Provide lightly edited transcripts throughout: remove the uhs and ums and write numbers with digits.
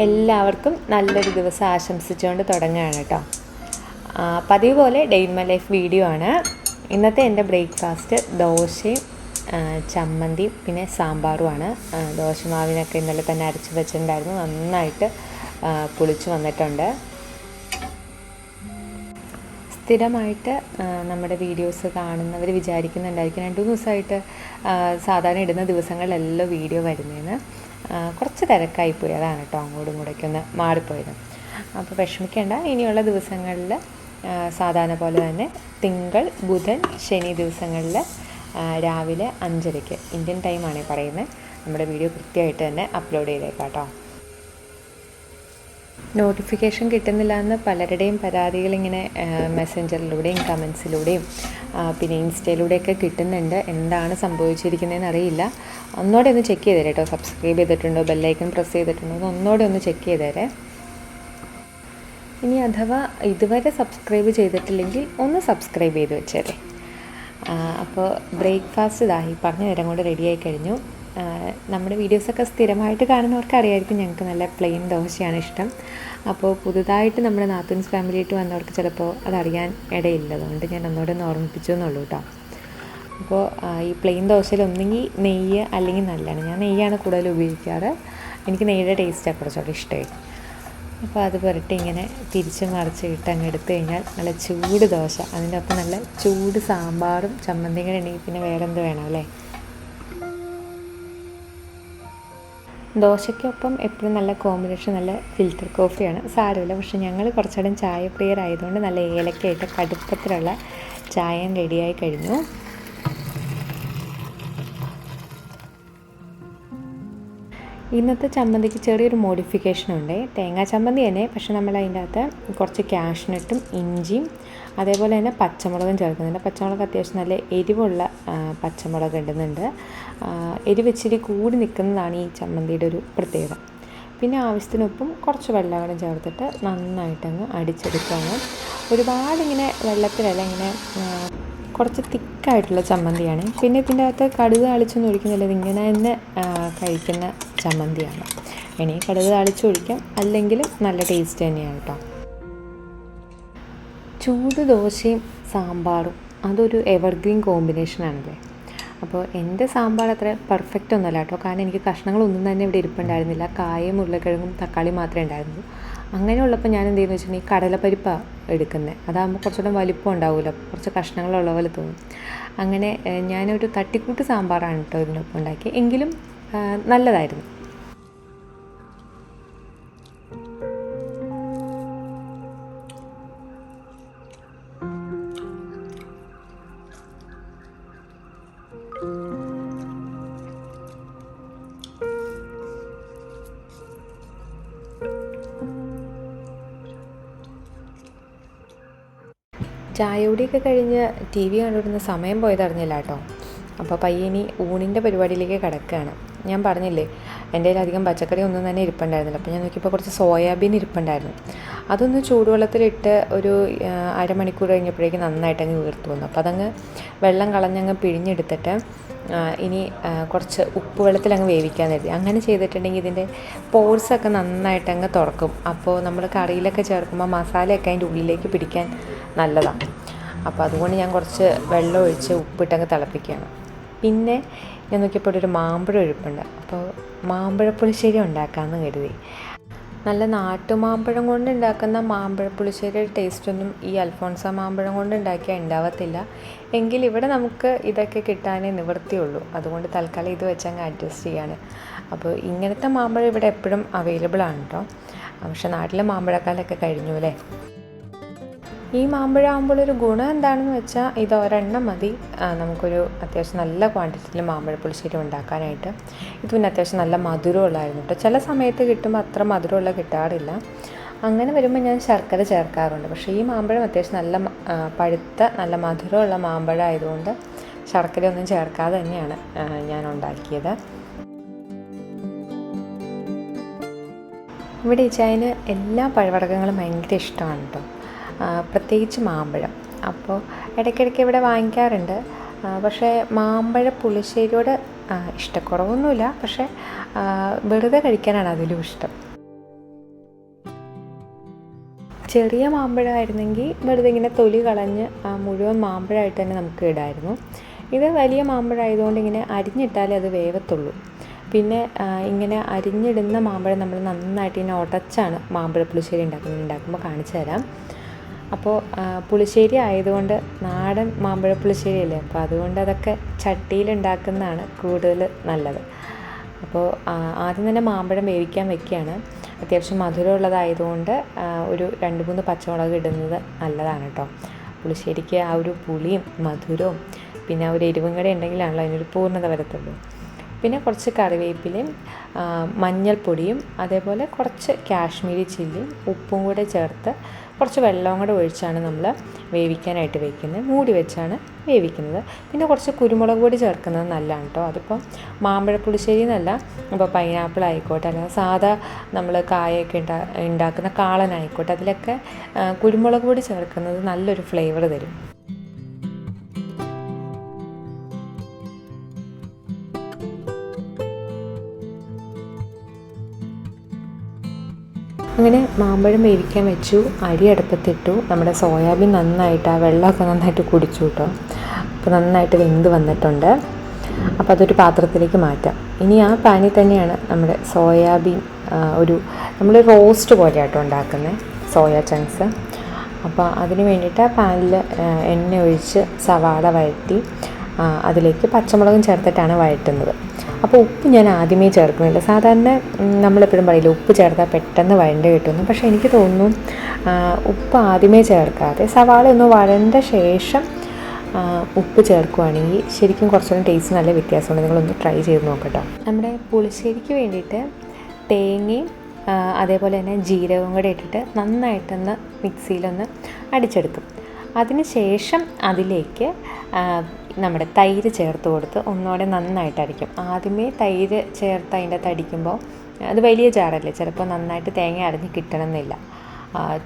എല്ലാവർക്കും നല്ലൊരു ദിവസം ആശംസിച്ചുകൊണ്ട് തുടങ്ങുകയാണ് കേട്ടോ. പതിവ് പോലെ day in my life video ആണ്. ഇന്നത്തെ എൻ്റെ ബ്രേക്ക്ഫാസ്റ്റ് ദോശയും ചമ്മന്തിയും പിന്നെ സാമ്പാറുമാണ്. ദോശമാവിനൊക്കെ ഇന്നലെ തന്നെ അരച്ച് വെച്ചിട്ടുണ്ടായിരുന്നു, നന്നായിട്ട് പുളിച്ച് വന്നിട്ടുണ്ട്. സ്ഥിരമായിട്ട് നമ്മുടെ വീഡിയോസ് കാണുന്നവർ വിചാരിക്കുന്നുണ്ടായിരിക്കും 2-3 ദിവസമായിട്ട് സാധാരണ ഇടുന്ന ദിവസങ്ങളിലെല്ലാം വീഡിയോ വരുന്നതെന്ന്. കുറച്ച് തിരക്കായിപ്പോയി, അതാണ് കേട്ടോ അങ്ങോട്ടും ഇങ്ങോട്ടേക്ക് ഒന്ന് മാറിപ്പോയത്. അപ്പോൾ വിഷമിക്കേണ്ട, ഇനിയുള്ള ദിവസങ്ങളിൽ സാധാരണ പോലെ തന്നെ തിങ്കൾ ബുധൻ ശനി ദിവസങ്ങളിൽ രാവിലെ 5:30 ഇന്ത്യൻ ടൈമാണ് പറയുന്നത്, നമ്മുടെ വീഡിയോ കൃത്യമായിട്ട് തന്നെ അപ്ലോഡ് ചെയ്തേക്കാം കേട്ടോ. നോട്ടിഫിക്കേഷൻ കിട്ടുന്നില്ല എന്ന് പലരുടെയും പരാതികളിങ്ങനെ മെസ്സഞ്ചറിലൂടെയും കമൻസിലൂടെയും പിന്നെ ഇൻസ്റ്റയിലൂടെയൊക്കെ കിട്ടുന്നുണ്ട്. എന്താണ് സംഭവിച്ചിരിക്കുന്നതെന്ന് അറിയില്ല. ഒന്നോടെ ഒന്ന് ചെക്ക് ചെയ്തേരെ കേട്ടോ. സബ്സ്ക്രൈബ് ചെയ്തിട്ടുണ്ടോ, ബെല്ലൈക്കൺ പ്രസ് ചെയ്തിട്ടുണ്ടോ എന്ന് ഒന്നോടെ ഒന്ന് ചെക്ക് ചെയ്തേരെ. ഇനി അഥവാ ഇതുവരെ സബ്സ്ക്രൈബ് ചെയ്തിട്ടില്ലെങ്കിൽ ഒന്ന് സബ്സ്ക്രൈബ് ചെയ്ത് വെച്ചേരെ. അപ്പോൾ ബ്രേക്ക്ഫാസ്റ്റ് ഇതായി പറഞ്ഞ നേരം കൊണ്ട് റെഡിയായി കഴിഞ്ഞു. നമ്മുടെ വീഡിയോസൊക്കെ സ്ഥിരമായിട്ട് കാണുന്നവർക്ക് അറിയായിരിക്കും ഞങ്ങൾക്ക് നല്ല പ്ലെയിൻ ദോശയാണ് ഇഷ്ടം. അപ്പോൾ പുതുതായിട്ട് നമ്മുടെ നാത്തൂൻസ് ഫാമിലിയായിട്ട് വന്നവർക്ക് ചിലപ്പോൾ അതറിയാൻ ഇടയില്ല, അതുകൊണ്ട് ഞാൻ ഒന്നുകൂടെ ഒന്ന് ഓർമ്മിപ്പിച്ചു എന്നുള്ളൂ കേട്ടോ. അപ്പോൾ ഈ പ്ലെയിൻ ദോശയിൽ ഒന്നെങ്കിൽ നെയ്യ് അല്ലെങ്കിൽ നല്ലതാണ്. ഞാൻ നെയ്യാണ് കൂടുതൽ ഉപയോഗിക്കാറ്, എനിക്ക് നെയ്യുടെ ടേസ്റ്റാണ് കുറച്ചുകൂടെ ഇഷ്ടമായി. അപ്പോൾ അത് പുരട്ടി ഇങ്ങനെ തിരിച്ച് മറിച്ച് ഇട്ട് അങ്ങ് എടുത്തു കഴിഞ്ഞാൽ നല്ല ചൂട് ദോശ, അതിൻ്റെ ഒപ്പം നല്ല ചൂട് സാമ്പാറും ചമ്മന്തിയും കൂടെ ഉണ്ടെങ്കിൽ പിന്നെ വേറെ എന്ത് വേണം അല്ലേ. ദോശയ്ക്കൊപ്പം എപ്പോഴും നല്ല കോമ്പിനേഷൻ നല്ല ഫിൽറ്റർ കോഫിയാണ്. സാരമില്ല, പക്ഷെ ഞങ്ങൾ കുറച്ചുകൂടെ ചായപ്രിയരായതുകൊണ്ട് നല്ല ഏലക്കയായിട്ട് കടുപ്പത്തിലുള്ള ചായയും റെഡിയായി കഴിഞ്ഞു. ഇന്നത്തെ ചമ്മന്തിക്ക് ചെറിയൊരു മോഡിഫിക്കേഷനുണ്ട്. തേങ്ങാ ചമ്മന്തി തന്നെ, പക്ഷെ നമ്മൾ അതിൻ്റെ അകത്ത് കുറച്ച് കാഷ്നട്ടും ഇഞ്ചിയും അതേപോലെ തന്നെ പച്ചമുളകും ചേർക്കുന്നുണ്ട്. പച്ചമുളക് അത്യാവശ്യം നല്ല എരിവുള്ള പച്ചമുളക് ഇടുന്നുണ്ട്. എരിവ് ഇച്ചിരി കൂടി നിൽക്കുന്നതാണ് ഈ ചമ്മന്തിയുടെ ഒരു പ്രത്യേകത. പിന്നെ ആവശ്യത്തിനൊപ്പം കുറച്ച് വെള്ളം ചേർത്തിട്ട് നന്നായിട്ടങ്ങ് അടിച്ചെടുക്കുകയാണ്. ഒരുപാടിങ്ങനെ വെള്ളത്തിലല്ല, ഇങ്ങനെ കുറച്ച് തിക്കായിട്ടുള്ള ചമ്മന്തിയാണ്. പിന്നെ ഇതിൻ്റെ അകത്ത് കടുക് താളിച്ചൊന്നും ഒഴിക്കുന്നില്ല, ഇതിങ്ങനെ തന്നെ കഴിക്കുന്ന ചമ്മന്തിയാണ്. ഇനി കടുക് താളിച്ചൊഴിക്കാം, അല്ലെങ്കിലും നല്ല ടേസ്റ്റ് തന്നെയാണ് കേട്ടോ. ചൂട് ദോശയും സാമ്പാറും അതൊരു എവർഗ്രീൻ കോമ്പിനേഷനാണല്ലേ. അപ്പോൾ എൻ്റെ സാമ്പാർ അത്ര പെർഫെക്റ്റ് ഒന്നുമല്ല കേട്ടോ, കാരണം എനിക്ക് കഷ്ണങ്ങളൊന്നും തന്നെ ഇവിടെ ഇരിപ്പുണ്ടായിരുന്നില്ല. കായും ഉരുളക്കിഴങ്ങും തക്കാളി മാത്രമേ ഉണ്ടായിരുന്നുള്ളൂ. അങ്ങനെയുള്ളപ്പോൾ ഞാൻ എന്ത് ചെയ്യുന്നു വെച്ചിട്ടുണ്ടെങ്കിൽ കടലപ്പരിപ്പാണ് എടുക്കുന്നത്. അതാകുമ്പോൾ കുറച്ചുകൂടെ വലിപ്പം ഉണ്ടാവില്ല, കുറച്ച് കഷ്ണങ്ങളുള്ള പോലെ തോന്നും. അങ്ങനെ ഞാനൊരു തട്ടിക്കൂട്ട് സാമ്പാറാണ് കേട്ടോ ഇതിനൊപ്പം ഉണ്ടാക്കി, എങ്കിലും നല്ലതായിരുന്നു. ചായയോടെയൊക്കെ കഴിഞ്ഞ് ടി വി കണ്ടുവിടുന്ന സമയം പോയതറിഞ്ഞില്ല കേട്ടോ. അപ്പോൾ പയ്യനി ഊണിൻ്റെ പരിപാടിയിലേക്ക് കിടക്കുകയാണ്. ഞാൻ പറഞ്ഞില്ലേ എൻ്റെ കയ്യിലധികം പച്ചക്കറി ഒന്നും തന്നെ ഇരിപ്പുണ്ടായിരുന്നില്ല. അപ്പോൾ ഞാൻ നോക്കിയപ്പോൾ കുറച്ച് സോയാബീൻ ഇരിപ്പുണ്ടായിരുന്നു. അതൊന്ന് ചൂടുവെള്ളത്തിലിട്ട് ഒരു അരമണിക്കൂർ കഴിഞ്ഞപ്പോഴേക്കും നന്നായിട്ട് അങ്ങ് വീർത്ത് വന്നു. അപ്പോൾ അതങ്ങ് വെള്ളം കളഞ്ഞങ്ങ് പിഴിഞ്ഞെടുത്തിട്ട് ഇനി കുറച്ച് ഉപ്പ് വെള്ളത്തിലങ്ങ് വേവിക്കാൻ കരുതി. അങ്ങനെ ചെയ്തിട്ടുണ്ടെങ്കിൽ ഇതിൻ്റെ പോർസൊക്കെ നന്നായിട്ടങ്ങ് തുറക്കും. അപ്പോൾ നമ്മൾ കറിയിലൊക്കെ ചേർക്കുമ്പോൾ മസാലയൊക്കെ അതിൻ്റെ ഉള്ളിലേക്ക് പിടിക്കാൻ നല്ലതാണ്. അപ്പോൾ അതുകൊണ്ട് ഞാൻ കുറച്ച് വെള്ളം ഒഴിച്ച് ഉപ്പിട്ടങ്ങ് തിളപ്പിക്കുകയാണ്. പിന്നെ ഞാൻ നോക്കിയപ്പോൾ ഒരു മാമ്പഴം ഒഴിപ്പുണ്ട്, അപ്പോൾ മാമ്പഴപ്പുളിശ്ശേരി ഉണ്ടാക്കാമെന്ന് കരുതി. നല്ല നാട്ടുമാമ്പഴം കൊണ്ട് ഉണ്ടാക്കുന്ന മാമ്പഴപ്പുളിശ്ശേരിയുടെ ടേസ്റ്റൊന്നും ഈ അൽഫോൺസ മാമ്പഴം കൊണ്ട് ഉണ്ടാക്കിയാൽ ഉണ്ടാവത്തില്ല. എങ്കിൽ ഇവിടെ നമുക്ക് ഇതൊക്കെ കിട്ടാനേ നിവൃത്തിയുള്ളൂ, അതുകൊണ്ട് തൽക്കാലം ഇത് വെച്ചങ്ങ് അഡ്ജസ്റ്റ് ചെയ്യാണ്. അപ്പോൾ ഇങ്ങനത്തെ മാമ്പഴം ഇവിടെ എപ്പോഴും അവൈലബിൾ ആണ് കേട്ടോ. പക്ഷെ നാട്ടിലെ മാമ്പഴക്കാലമൊക്കെ കഴിഞ്ഞു അല്ലേ. ഈ മാമ്പഴം ആകുമ്പോൾ ഒരു ഗുണം എന്താണെന്ന് വെച്ചാൽ ഇത് ഒരെണ്ണം മതി നമുക്കൊരു അത്യാവശ്യം നല്ല ക്വാണ്ടിറ്റിയിൽ മാമ്പഴപ്പുളിശ്ശേരി ഉണ്ടാക്കാനായിട്ട്. ഇത് പിന്നെ അത്യാവശ്യം നല്ല മധുരമുള്ളതായിരുന്നു കേട്ടോ. ചില സമയത്ത് കിട്ടുമ്പോൾ അത്ര മധുരമുള്ള കിട്ടാറില്ല. അങ്ങനെ വരുമ്പോൾ ഞാൻ ശർക്കര ചേർക്കാറുണ്ട്. പക്ഷേ ഈ മാമ്പഴം അത്യാവശ്യം നല്ല പഴുത്ത നല്ല മധുരമുള്ള മാമ്പഴം ആയതുകൊണ്ട് ശർക്കരയൊന്നും ചേർക്കാതെ തന്നെയാണ് ഞാൻ ഉണ്ടാക്കിയത്. ഇവിടെ ഈ ചായന് എല്ലാ പഴവർഗ്ഗങ്ങളും ഭയങ്കര ഇഷ്ടമാണ് കേട്ടോ, പ്രത്യേകിച്ച് മാമ്പഴം. അപ്പോൾ ഇടയ്ക്കിടയ്ക്ക് ഇവിടെ വാങ്ങിക്കാറുണ്ട്. പക്ഷേ മാമ്പഴ പുളിശ്ശേരിയോട് ഇഷ്ടക്കുറവൊന്നുമില്ല, പക്ഷേ വെറുതെ കഴിക്കാനാണ് അതിലും ഇഷ്ടം. ചെറിയ മാമ്പഴമായിരുന്നെങ്കിൽ വെറുതെ ഇങ്ങനെ തൊലി കളഞ്ഞ് മുഴുവൻ മാമ്പഴമായിട്ട് തന്നെ നമുക്ക് ഇടായിരുന്നു. ഇത് വലിയ മാമ്പഴമായതുകൊണ്ട് ഇങ്ങനെ അരിഞ്ഞിട്ടാലേ അത് വേവത്തുള്ളൂ. പിന്നെ ഇങ്ങനെ അരിഞ്ഞിടുന്ന മാമ്പഴം നമ്മൾ നന്നായിട്ട് ഇങ്ങനെ ഉടച്ചാണ് മാമ്പഴ പുളിശ്ശേരി ഉണ്ടാക്കുമ്പോൾ കാണിച്ചു തരാം. അപ്പോൾ പുളിശ്ശേരി ആയതുകൊണ്ട് നാടൻ മാമ്പഴ പുളിശ്ശേരി അല്ലേ, അപ്പോൾ അതുകൊണ്ട് അതൊക്കെ ചട്ടിയിലുണ്ടാക്കുന്നതാണ് കൂടുതൽ നല്ലത്. അപ്പോൾ ആദ്യം തന്നെ മാമ്പഴം വേവിക്കാൻ വെക്കുകയാണ്. അത്യാവശ്യം മധുരമുള്ളതായതുകൊണ്ട് ഒരു 2-3 പച്ചമുളക് ഇടുന്നത് നല്ലതാണ് കേട്ടോ. പുളിശ്ശേരിക്ക് ആ ഒരു പുളിയും മധുരവും പിന്നെ ആ ഒരു എരിവും കൂടെ ഉണ്ടെങ്കിലാണല്ലോ അതിനൊരു പൂർണ്ണത വരത്തുള്ളൂ. പിന്നെ കുറച്ച് കറിവേപ്പിലയും മഞ്ഞൾപ്പൊടിയും അതേപോലെ കുറച്ച് കാശ്മീരി ചില്ലിയും ഉപ്പും കൂടെ ചേർത്ത് കുറച്ച് വെള്ളവും കൂടെ ഒഴിച്ചാണ് നമ്മൾ വേവിക്കാനായിട്ട് വയ്ക്കുന്നത്. മൂടി വെച്ചാണ് വേവിക്കുന്നത്. പിന്നെ കുറച്ച് കുരുമുളക് പൊടി ചേർക്കുന്നത് നല്ലതാണ് കേട്ടോ. അതിപ്പം മാമ്പഴ പുളിശ്ശേരി എന്നല്ല, ഇപ്പോൾ പൈനാപ്പിൾ ആയിക്കോട്ടെ, അല്ലെങ്കിൽ സാധാ നമ്മൾ കായൊക്കെ ഉണ്ടാക്കുന്ന കാളനായിക്കോട്ടെ, അതിലൊക്കെ കുരുമുളക് പൊടി ചേർക്കുന്നത് നല്ലൊരു ഫ്ലേവർ തരും. അങ്ങനെ മാമ്പഴം വേവിക്കാൻ വെച്ചു, അരി അടുപ്പത്തിട്ടു. നമ്മുടെ സോയാബീൻ നന്നായിട്ട് ആ വെള്ളമൊക്കെ നന്നായിട്ട് കുടിച്ചു കേട്ടോ. അപ്പോൾ നന്നായിട്ട് വെന്ത് വന്നിട്ടുണ്ട്. അപ്പോൾ അതൊരു പാത്രത്തിലേക്ക് മാറ്റാം. ഇനി ആ പാനിൽ തന്നെയാണ് നമ്മുടെ സോയാബീൻ നമ്മൾ റോസ്റ്റ് പോലെയാട്ടോ ഉണ്ടാക്കുന്നത് സോയാ ചങ്ക്സ്. അപ്പോൾ അതിന് വേണ്ടിയിട്ട് ആ പാനിൽ എണ്ണ ഒഴിച്ച് സവാള വഴറ്റി അതിലേക്ക് പച്ചമുളകും ചേർത്തിട്ടാണ് വഴറ്റുന്നത്. അപ്പോൾ ഉപ്പ് ഞാൻ ആദ്യമേ ചേർക്കുന്നില്ല. സാധാരണ നമ്മളെപ്പോഴും പറയില്ല ഉപ്പ് ചേർത്താൽ പെട്ടെന്ന് വഴണ്ട് കിട്ടുന്നു. പക്ഷേ എനിക്ക് തോന്നുന്നു ഉപ്പ് ആദ്യമേ ചേർക്കാതെ സവാള ഒന്ന് വഴണ്ട ശേഷം ഉപ്പ് ചേർക്കുകയാണെങ്കിൽ ശരിക്കും കുറച്ചുകൂടി ടേസ്റ്റ് നല്ല വ്യത്യാസമുണ്ട്. നിങ്ങളൊന്ന് ട്രൈ ചെയ്ത് നോക്കട്ടോ. നമ്മുടെ പുളിശ്ശേരിക്ക് വേണ്ടിയിട്ട് തേങ്ങയും അതേപോലെ തന്നെ ജീരകവും കൂടെ ഇട്ടിട്ട് നന്നായിട്ടൊന്ന് മിക്സിയിലൊന്ന് അടിച്ചെടുക്കും. അതിന് ശേഷം അതിലേക്ക് നമ്മുടെ തൈര് ചേർത്ത് കൊടുത്ത് ഒന്നുകൂടെ നന്നായിട്ട് അടിക്കും. ആദ്യമേ തൈര് ചേർത്ത് അതിൻ്റെ അകത്ത് അടിക്കുമ്പോൾ അത് വലിയ ജാറല്ലേ, ചിലപ്പോൾ നന്നായിട്ട് തേങ്ങ അടഞ്ഞ് കിട്ടണമെന്നില്ല.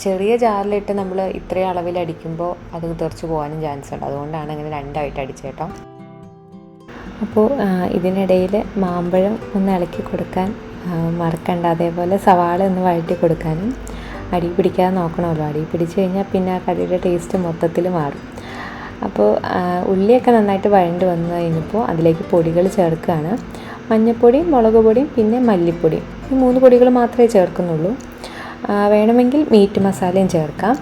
ചെറിയ ജാറിലിട്ട് നമ്മൾ ഇത്രയും അളവിൽ അടിക്കുമ്പോൾ അത് തെറിച്ച് പോകാനും ചാൻസ് ഉണ്ട്. അതുകൊണ്ടാണ് അങ്ങനെ രണ്ടായിട്ട് അടിച്ചത് കേട്ടോ. അപ്പോൾ ഇതിനിടയിൽ മാമ്പഴം ഒന്ന് ഇളക്കി കൊടുക്കാൻ മറക്കണ്ട. അതേപോലെ സവാള ഒന്ന് വഴറ്റി കൊടുക്കാനും. അടി പിടിക്കാതെ നോക്കണമല്ലോ. അടി പിടിച്ച് കഴിഞ്ഞാൽ പിന്നെ ആ കറിയുടെ ടേസ്റ്റ് മൊത്തത്തിൽ മാറും. അപ്പോൾ ഉള്ളിയൊക്കെ നന്നായിട്ട് വഴണ്ട് വന്നു കഴിഞ്ഞപ്പോൾ അതിലേക്ക് പൊടികൾ ചേർക്കുകയാണ്. മഞ്ഞൾപ്പൊടിയും മുളക് പൊടിയും പിന്നെ മല്ലിപ്പൊടിയും, ഈ 3 പൊടികൾ മാത്രമേ ചേർക്കുന്നുള്ളൂ. വേണമെങ്കിൽ മീറ്റ് മസാലയും ചേർക്കാം.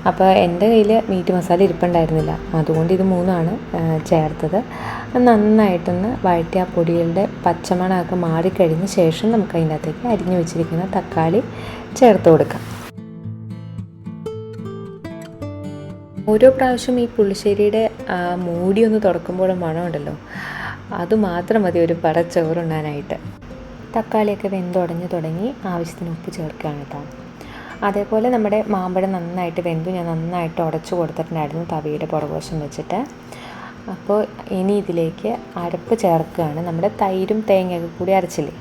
അപ്പോൾ എൻ്റെ കയ്യിൽ മീറ്റ് മസാല ഇരിപ്പുണ്ടായിരുന്നില്ല, അതുകൊണ്ട് ഇത് 3ആണ് ചേർത്തത്. നന്നായിട്ടൊന്ന് വഴറ്റി ആ പൊടികളുടെ പച്ചമണമൊക്കെ മാറിക്കഴിഞ്ഞ ശേഷം നമുക്ക് അതിൻ്റെ അകത്തേക്ക് അരിഞ്ഞു വെച്ചിരിക്കുന്ന തക്കാളി ചേർത്ത് കൊടുക്കാം. ഓരോ പ്രാവശ്യം ഈ പുളിശ്ശേരിയുടെ മൂടി ഒന്ന് തുറക്കുമ്പോഴും മണമുണ്ടല്ലോ, അതുമാത്രം മതി ഒരു പറ ചോറുണ്ണാനായിട്ട്. തക്കാളിയൊക്കെ വെന്തുടഞ്ഞ് തുടങ്ങി, ആവശ്യത്തിന് ഉപ്പ് ചേർക്കുകയാണ് കേട്ടോ. അതേപോലെ നമ്മുടെ മാമ്പഴം നന്നായിട്ട് വെന്തു. ഞാൻ നന്നായിട്ട് ഉടച്ചു കൊടുത്തിട്ടുണ്ടായിരുന്നു തവിയുടെ പുറകുവശം വെച്ചിട്ട്. അപ്പോൾ ഇനി ഇതിലേക്ക് അരപ്പ് ചേർക്കുകയാണ്. നമ്മുടെ തൈരും തേങ്ങയൊക്കെ കൂടി അരച്ചില്ലേ,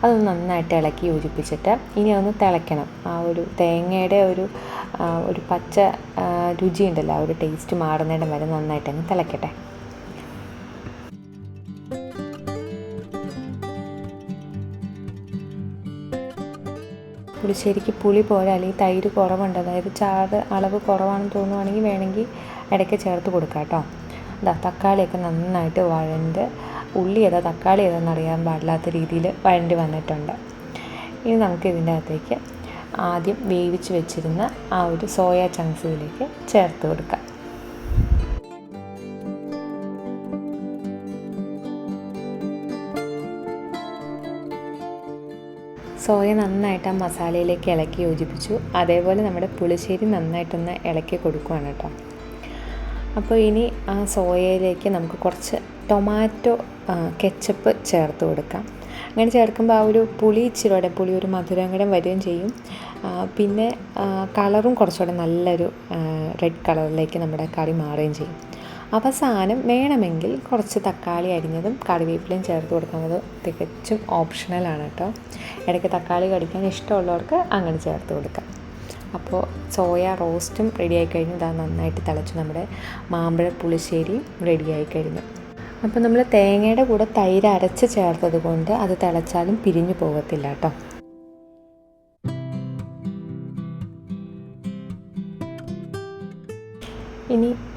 അതൊന്ന് നന്നായിട്ട് ഇളക്കി യോജിപ്പിച്ചിട്ട് ഇനി അതൊന്ന് തിളയ്ക്കണം. ആ ഒരു തേങ്ങയുടെ ഒരു പച്ച രുചിയുണ്ടല്ലോ, ആ ഒരു ടേസ്റ്റ് മാറുന്നിടം വരെ നന്നായിട്ട് അങ്ങ് തിളയ്ക്കട്ടെ. പുളിശ്ശേരിക്ക് പുളി പോലെ അല്ലെങ്കിൽ തൈര് കുറവുണ്ട്, അതായത് ചാറ് അളവ് കുറവാണെന്ന് തോന്നുവാണെങ്കിൽ വേണമെങ്കിൽ ഇടയ്ക്ക് ചേർത്ത് കൊടുക്കാം കേട്ടോ. തക്കാളിയൊക്കെ നന്നായിട്ട് വഴണ്ട്, ഉള്ളി ഏതാ തക്കാളി ഏതാണെന്ന് അറിയാൻ പാടില്ലാത്ത രീതിയിൽ വഴണ്ടി വന്നിട്ടുണ്ട്. ഇനി നമുക്ക് ഇതിൻ്റെ അകത്തേക്ക് ആദ്യം വേവിച്ച് വെച്ചിരുന്ന ആ ഒരു സോയാ ചങ്ക്സിലേക്ക് ചേർത്ത് കൊടുക്കാം. സോയ നന്നായിട്ട് ആ മസാലയിലേക്ക് ഇളക്കി യോജിപ്പിച്ചു. അതേപോലെ നമ്മുടെ പുളിശ്ശേരി നന്നായിട്ടൊന്ന് ഇളക്കി കൊടുക്കുകയാണ് കേട്ടോ. അപ്പോൾ ഇനി ആ സോയയിലേക്ക് നമുക്ക് കുറച്ച് ടൊമാറ്റോ കെച്ചപ്പ് ചേർത്ത് കൊടുക്കാം. അങ്ങനെ ചേർക്കുമ്പോൾ ആ ഒരു പുളി പുളി ഒരു മധുരം കൂടെ വരികയും ചെയ്യും. പിന്നെ കളറും കുറച്ചുകൂടെ നല്ലൊരു റെഡ് കളറിലേക്ക് നമ്മുടെ കറി മാറുകയും ചെയ്യും. അവസാനം വേണമെങ്കിൽ കുറച്ച് തക്കാളി അരിഞ്ഞതും കറിവേപ്പിലയും ചേർത്ത് കൊടുക്കുന്നത് തികച്ചും ഓപ്ഷണലാണ് കേട്ടോ. ഇടയ്ക്ക് തക്കാളി കടിക്കാൻ ഇഷ്ടമുള്ളവർക്ക് അങ്ങനെ ചേർത്ത് കൊടുക്കാം. അപ്പോൾ സോയ റോസ്റ്റും റെഡിയായി കഴിഞ്ഞു. ഇതാ നന്നായിട്ട് തിളച്ചു. നമ്മുടെ മാമ്പഴ പുളിശ്ശേരിയും റെഡിയായി കഴിഞ്ഞു. അപ്പോൾ നമ്മൾ തേങ്ങയുടെ കൂടെ തൈര് അരച്ച് ചേർത്തത് കൊണ്ട് അത് തിളച്ചാലും പിരിഞ്ഞു പോകത്തില്ല കേട്ടോ.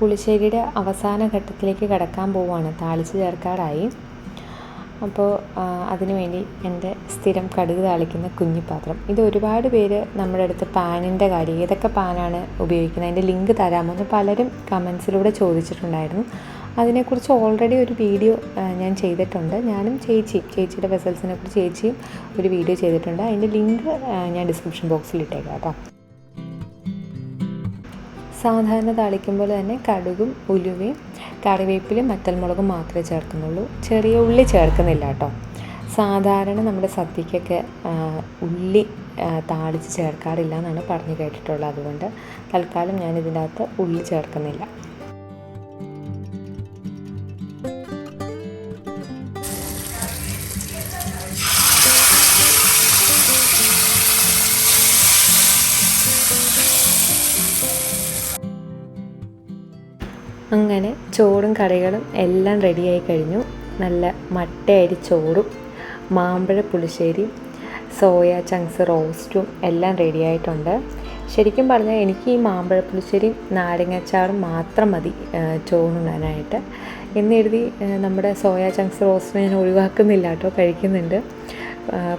പുളിശ്ശേരിയുടെ അവസാന ഘട്ടത്തിലേക്ക് കടക്കാൻ പോവുകയാണ്. താളിച്ച് ചേർക്കാറായി. അപ്പോൾ അതിനു വേണ്ടി എൻ്റെ സ്ഥിരം കടുക് താളിക്കുന്ന കുഞ്ഞിപ്പാത്രം. ഇത് ഒരുപാട് പേര് നമ്മുടെ അടുത്ത് പാനിൻ്റെ കാര്യം, ഏതൊക്കെ പാനാണ് ഉപയോഗിക്കുന്നത്, അതിൻ്റെ ലിങ്ക് തരാമോ എന്ന് പലരും കമൻസിലൂടെ ചോദിച്ചിട്ടുണ്ടായിരുന്നു. അതിനെക്കുറിച്ച് ഓൾറെഡി ഒരു വീഡിയോ ഞാൻ ചെയ്തിട്ടുണ്ട്. ഞാനും ചേച്ചിയുടെ വെസൽസിനെ കുറിച്ച് ചേച്ചിയും ഒരു വീഡിയോ ചെയ്തിട്ടുണ്ട്. അതിൻ്റെ ലിങ്ക് ഞാൻ ഡിസ്ക്രിപ്ഷൻ ബോക്സിൽ ഇട്ടേക്കാം കേട്ടോ. സാധാരണ താളിക്കുമ്പോൾ തന്നെ കടുകും ഉലുവയും കറിവേപ്പിലും വറ്റൽമുളകും മാത്രമേ ചേർക്കുന്നുള്ളൂ. ചെറിയ ഉള്ളി ചേർക്കുന്നില്ല കേട്ടോ. സാധാരണ നമ്മുടെ സദ്യക്കൊക്കെ ഉള്ളി താളിച്ച് ചേർക്കാറില്ല എന്നാണ് പറഞ്ഞു കേട്ടിട്ടുള്ളത്. അതുകൊണ്ട് തൽക്കാലം ഞാൻ ഇതിൻ്റെ അകത്ത് ഉള്ളി ചേർക്കുന്നില്ല. അങ്ങനെ ചോറും കറികളും എല്ലാം റെഡിയായി കഴിഞ്ഞു. നല്ല മട്ടയരി ചോറും മാമ്പഴ പുളിശ്ശേരിയും സോയ ചങ്ക്സ് റോസ്റ്റും എല്ലാം റെഡിയായിട്ടുണ്ട്. ശരിക്കും പറഞ്ഞാൽ എനിക്ക് ഈ മാമ്പഴ പുളിശ്ശേരിയും നാരങ്ങാച്ചാറും മാത്രം മതി ചോറുണ്ണാനായിട്ട്. എന്നെഴുതി നമ്മുടെ സോയ ചങ്ക്സ് റോസ്റ്റിനെ ഞാൻ ഒഴിവാക്കുന്നില്ല കേട്ടോ, കഴിക്കുന്നുണ്ട്.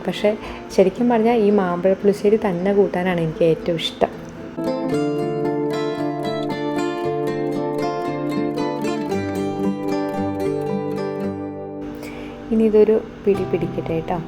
പക്ഷേ ശരിക്കും പറഞ്ഞാൽ ഈ മാമ്പഴ പുളിശ്ശേരി തന്നെ കൂട്ടാനാണ് എനിക്ക് ഏറ്റവും ഇഷ്ടം. ഇനി ഇതൊരു പിടിക്കട്ടെ കേട്ടോ.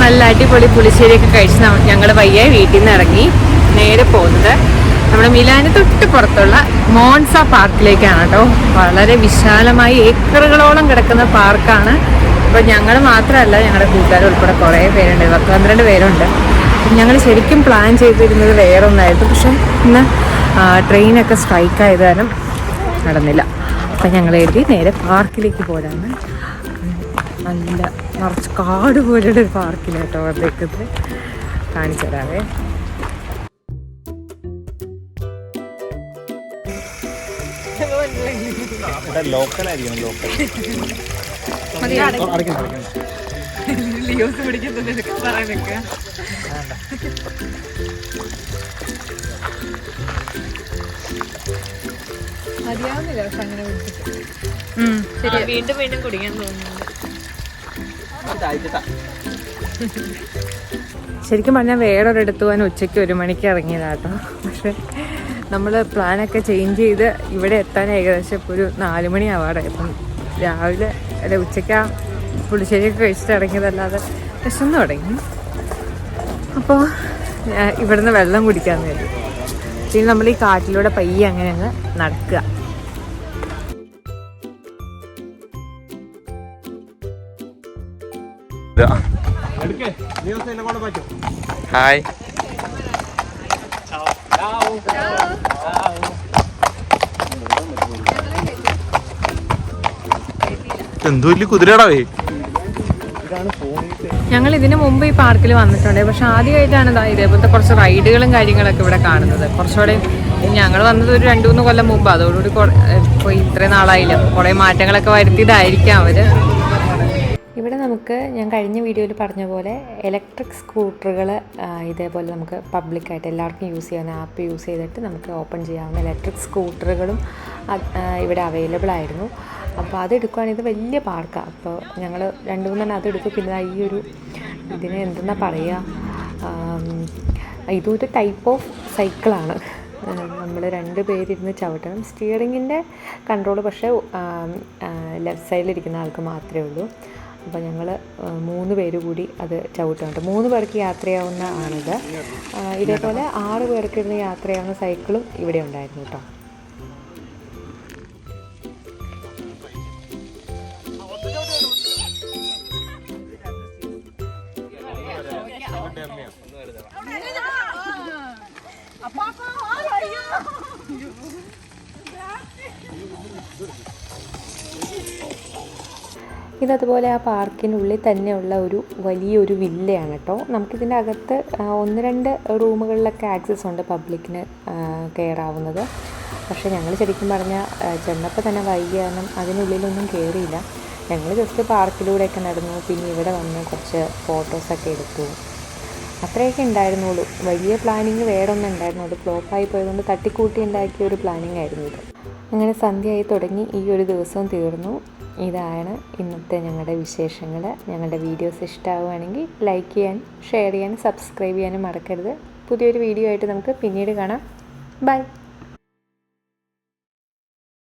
നല്ല അടിപൊളി പുളിശ്ശേരിയൊക്കെ കഴിച്ച് ഞങ്ങൾ വയ്യ വീട്ടിൽ നിന്ന് ഇറങ്ങി നേരെ പോകുന്നത് നമ്മുടെ മിലാന് തൊട്ട് പുറത്തുള്ള മോൺസ പാർക്കിലേക്കാണ് കേട്ടോ. വളരെ വിശാലമായി ഏക്കറുകളോളം കിടക്കുന്ന പാർക്കാണ്. അപ്പോൾ ഞങ്ങൾ മാത്രമല്ല, ഞങ്ങളുടെ കൂട്ടുകാർ ഉൾപ്പെടെ കുറേ പേരുണ്ട്, 10-12 പേരുണ്ട്. ഞങ്ങൾ ശരിക്കും പ്ലാൻ ചെയ്തിരുന്നത് വേറെ ഒന്നായിരുന്നു. പക്ഷേ ഇന്ന് ട്രെയിനൊക്കെ സ്ട്രൈക്ക് ആയത് കാരണം നടന്നില്ല. അപ്പം ഞങ്ങൾ എഴുതി നേരെ പാർക്കിലേക്ക് പോരാണ്. നല്ല നിറച്ച് കാട് പോലെയുള്ള ഒരു പാർക്കിലാട്ടോ വന്നേക്കുന്നത്. കാണിച്ചു തരാവേ. മതിയാവുന്നില്ല പക്ഷെ അങ്ങനെ കുടിച്ചിട്ട് വീണ്ടും വീണ്ടും കുടിക്കാൻ തോന്നുന്നു. ശരിക്കും പറഞ്ഞാൽ വേറൊരിടത്ത് പോകാൻ ഉച്ചയ്ക്ക് 1 മണിക്ക് ഇറങ്ങിയതാട്ടോ. പക്ഷെ നമ്മൾ പ്ലാനൊക്കെ ചേഞ്ച് ചെയ്ത് ഇവിടെ എത്താൻ ഏകദേശം ഇപ്പോൾ ഒരു 4 മണിയാവാറ്. ഇപ്പം രാവിലെ ഉച്ചയ്ക്ക് ആ പുളിശ്ശേരിയൊക്കെ കഴിച്ചിട്ട് ഇറങ്ങിയതല്ലാതെ വിശന്ന് തുടങ്ങി. അപ്പോൾ ഇവിടുന്ന് വെള്ളം കുടിക്കാമെന്ന് കരുതി. പിന്നെ നമ്മൾ ഈ കാട്ടിലൂടെ പയ്യെ അങ്ങനെ അങ്ങ് നടക്കുക. ഹായ്. എന്തോ വലിയ കുതിരടാവേ. ഞങ്ങൾ ഇതിനു മുമ്പ് ഈ പാർക്കിൽ വന്നിട്ടുണ്ട്. പക്ഷെ ആദ്യമായിട്ടാണ് ഇതേപോലത്തെ കുറച്ച് റൈഡുകളും കാര്യങ്ങളൊക്കെ ഇവിടെ കാണുന്നത്. കുറച്ചുകൂടെ ഞങ്ങൾ വന്നത് ഒരു 2-3 കൊല്ലം മുമ്പ്. അതോടുകൂടി ഇപ്പോൾ ഇത്രയും നാളായില്ല, കുറേ മാറ്റങ്ങളൊക്കെ വരുത്തിയതായിരിക്കാം അവർ. ഇവിടെ നമുക്ക് ഞാൻ കഴിഞ്ഞ വീഡിയോയിൽ പറഞ്ഞ പോലെ ഇലക്ട്രിക് സ്കൂട്ടറുകൾ ഇതേപോലെ നമുക്ക് പബ്ലിക്കായിട്ട് എല്ലാവർക്കും യൂസ് ചെയ്യാവുന്ന ആപ്പ് യൂസ് ചെയ്തിട്ട് നമുക്ക് ഓപ്പൺ ചെയ്യാവുന്ന ഇലക്ട്രിക് സ്കൂട്ടറുകളും ഇവിടെ അവൈലബിൾ ആയിരുന്നു. അപ്പോൾ അതെടുക്കുകയാണെങ്കിൽ ഇത് വലിയ പാർക്കാണ്. അപ്പോൾ ഞങ്ങൾ 2-3 അതെടുത്തു. പിന്നെ ഈ ഒരു ഇതിനെ എന്തെന്നാ പറയുക, ഇതൊരു ടൈപ്പ് ഓഫ് സൈക്കിളാണ്. നമ്മൾ 2 പേരിരുന്ന് ചവിട്ടണം. സ്റ്റിയറിങ്ങിൻ്റെ കൺട്രോൾ പക്ഷേ ലെഫ്റ്റ് സൈഡിലിരിക്കുന്ന ആൾക്ക് മാത്രമേ ഉള്ളൂ. അപ്പോൾ ഞങ്ങൾ 3 പേര് കൂടി അത് ചവിട്ടുന്നുണ്ട്. 3 പേർക്ക് യാത്ര ചെയ്യാവുന്ന ആണിത്. ഇതേപോലെ 6 പേർക്ക് ഇരുന്ന് യാത്ര ചെയ്യാവുന്ന സൈക്കിളും ഇവിടെ ഉണ്ടായിരുന്നു കേട്ടോ. Papa! ഇതതുപോലെ ആ പാർക്കിനുള്ളിൽ തന്നെയുള്ള ഒരു വലിയൊരു വില്ലയാണ് കേട്ടോ. നമുക്കിതിൻ്റെ അകത്ത് 1-2 റൂമുകളിലൊക്കെ ആക്സസ് ഉണ്ട് പബ്ലിക്കിന് കയറാവുന്നത്. പക്ഷേ ഞങ്ങൾ ശരിക്കും പറഞ്ഞാൽ ചെന്നപ്പോൾ തന്നെ വൈകിയാലും അതിനുള്ളിലൊന്നും കയറിയില്ല. ഞങ്ങൾ ജസ്റ്റ് പാർക്കിലൂടെയൊക്കെ നടന്നു, പിന്നെ ഇവിടെ വന്ന് കുറച്ച് ഫോട്ടോസൊക്കെ എടുത്തു, അത്രയൊക്കെ ഉണ്ടായിരുന്നുള്ളൂ. വലിയ പ്ലാനിങ് വേറെ ഒന്നും ഉണ്ടായിരുന്നു. അത് ഫ്ലോപ്പായി പോയതുകൊണ്ട് തട്ടിക്കൂട്ടി ഉണ്ടാക്കിയ ഒരു പ്ലാനിങ് ആയിരുന്നു ഇത്. അങ്ങനെ സന്ധ്യയായി തുടങ്ങി, ഈ ഒരു ദിവസവും തീർന്നു. ഇതാണ് ഇന്നത്തെ ഞങ്ങളുടെ വിശേഷങ്ങൾ. ഞങ്ങളുടെ വീഡിയോസ് ഇഷ്ടമാവുകയാണെങ്കിൽ ലൈക്ക് ചെയ്യാനും ഷെയർ ചെയ്യാനും സബ്സ്ക്രൈബ് ചെയ്യാനും മറക്കരുത്. പുതിയൊരു വീഡിയോ ആയിട്ട് നമുക്ക് പിന്നീട് കാണാം. ബൈ.